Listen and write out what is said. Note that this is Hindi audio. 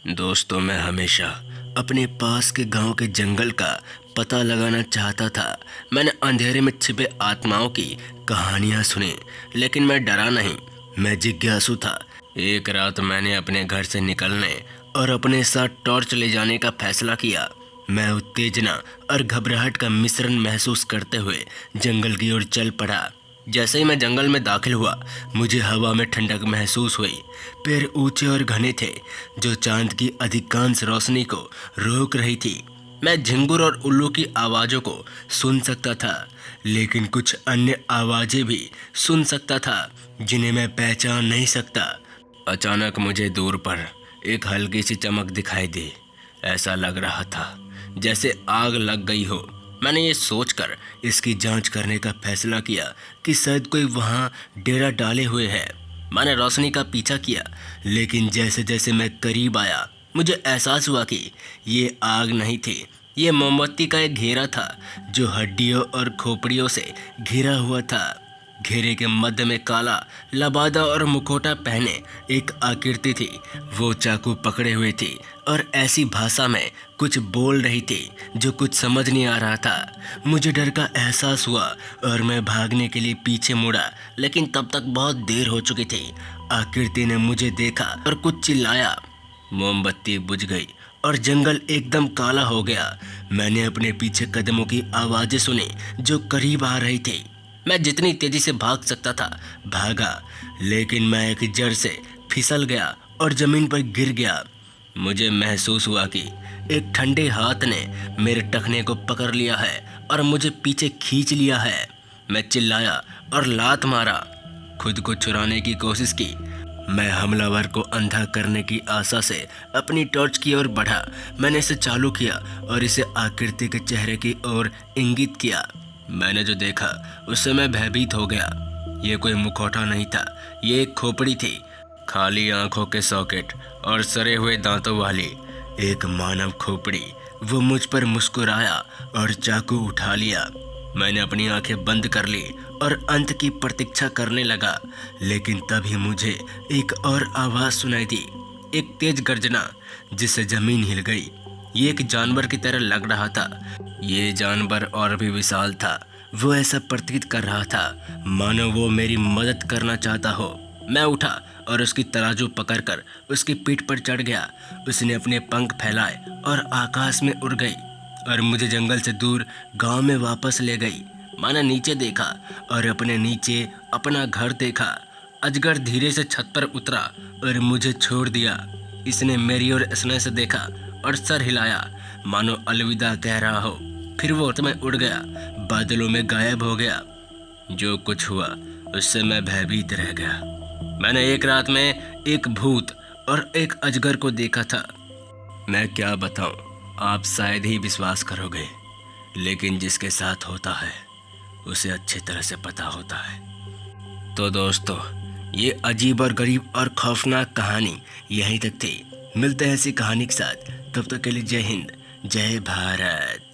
दोस्तों, मैं हमेशा अपने पास के गांव के जंगल का पता लगाना चाहता था। मैंने अंधेरे में छिपे आत्माओं की कहानियां सुनी, लेकिन मैं डरा नहीं, मैं जिज्ञासु था। एक रात मैंने अपने घर से निकलने और अपने साथ टॉर्च ले जाने का फैसला किया। मैं उत्तेजना और घबराहट का मिश्रण महसूस करते हुए जंगल की ओर चल पड़ा। जैसे ही मैं जंगल में दाखिल हुआ, मुझे हवा में ठंडक महसूस हुई। पेड़ ऊंचे और घने थे, जो चांद की अधिकांश रोशनी को रोक रही थी। मैं झिंगुर और उल्लू की आवाज़ों को सुन सकता था, लेकिन कुछ अन्य आवाज़ें भी सुन सकता था जिन्हें मैं पहचान नहीं सकता। अचानक मुझे दूर पर एक हल्की सी चमक दिखाई दी। ऐसा लग रहा था जैसे आग लग गई हो। मैंने ये सोचकर इसकी जांच करने का फैसला किया कि शायद कोई वहाँ डेरा डाले हुए है। मैंने रोशनी का पीछा किया, लेकिन जैसे जैसे मैं करीब आया, मुझे एहसास हुआ कि ये आग नहीं थी, ये मोमबत्ती का एक घेरा था जो हड्डियों और खोपड़ियों से घिरा हुआ था। घेरे के मध्य में काला लबादा और मुखौटा पहने एक आकृति थी। वो चाकू पकड़े हुए थी और ऐसी भाषा में कुछ बोल रही थी जो कुछ समझ नहीं आ रहा था। मुझे डर का एहसास हुआ और मैं भागने के लिए पीछे मुड़ा, लेकिन तब तक बहुत देर हो चुकी थी। आकृति ने मुझे देखा और कुछ चिल्लाया। मोमबत्ती बुझ गई और जंगल एकदम काला हो गया। मैंने अपने पीछे कदमों की आवाज़ें सुनी जो करीब आ रही थी। मैं जितनी तेजी से भाग सकता था भागा, लेकिन मैं एक जड़ से फिसल गया और ज़मीन पर गिर गया। मुझे महसूस हुआ कि एक ठंडे हाथ ने मेरे टखने को पकड़ लिया है और मुझे पीछे खींच लिया है। मैं चिल्लाया और लात मारा। खुद को छुड़ाने की कोशिश की। मैं हमलावर को अंधा करने की आशा से अपनी टॉर्च की ओर बढ़ा। मैंने इसे चालू किया और इसे आकृति के चेहरे की ओर इंगित किया। मैंने जो देखा उससे मैं भयभीत हो गया। ये कोई मुखौटा नहीं था, ये एक खोपड़ी थी, खाली आंखों के सॉकेट और सड़े हुए दांतों वाली एक मानव खोपड़ी। वो मुझ पर मुस्कुराया और चाकू उठा लिया। मैंने अपनी आंखें बंद कर ली और अंत की प्रतीक्षा करने लगा, लेकिन तभी मुझे एक और आवाज़ सुनाई दी, एक तेज गर्जना जिससे ज़मीन हिल गई। ये एक जानवर की तरह लग रहा था। ये जानवर और भी विशाल था। वो ऐसा प्रतीत कर रहा था मानो वो मेरी मदद करना चाहता हो। मैं उठा और उसकी तराजू पकड़कर उसकी पीठ पर चढ़ गया। उसने अपने पंख फैलाए और आकाश में उड़ गई और मुझे जंगल से दूर गांव में वापस ले गई। मैंने नीचे देखा और अपने नीचे अपना घर देखा। अजगर धीरे से छत पर उतरा और मुझे छोड़ दिया। इसने मेरी ओर स्नेह से देखा और सर हिलाया मानो अलविदा कह रहा हो। फिर वो में उड़ गया, बादलों में गायब हो गया। जो कुछ हुआ उससे मैं भयभीत रह गया। मैंने एक रात में एक भूत और एक अजगर को देखा था। मैं क्या बताऊं, आप शायद ही विश्वास करोगे, लेकिन जिसके साथ होता है उसे अच्छी तरह से पता होता है। तो दोस्तों, ये अजीब और गरीब और खौफनाक कहानी यहीं तक थी। मिलते हैं ऐसी कहानी के साथ। तब तक के लिए जय हिंद, जय भारत।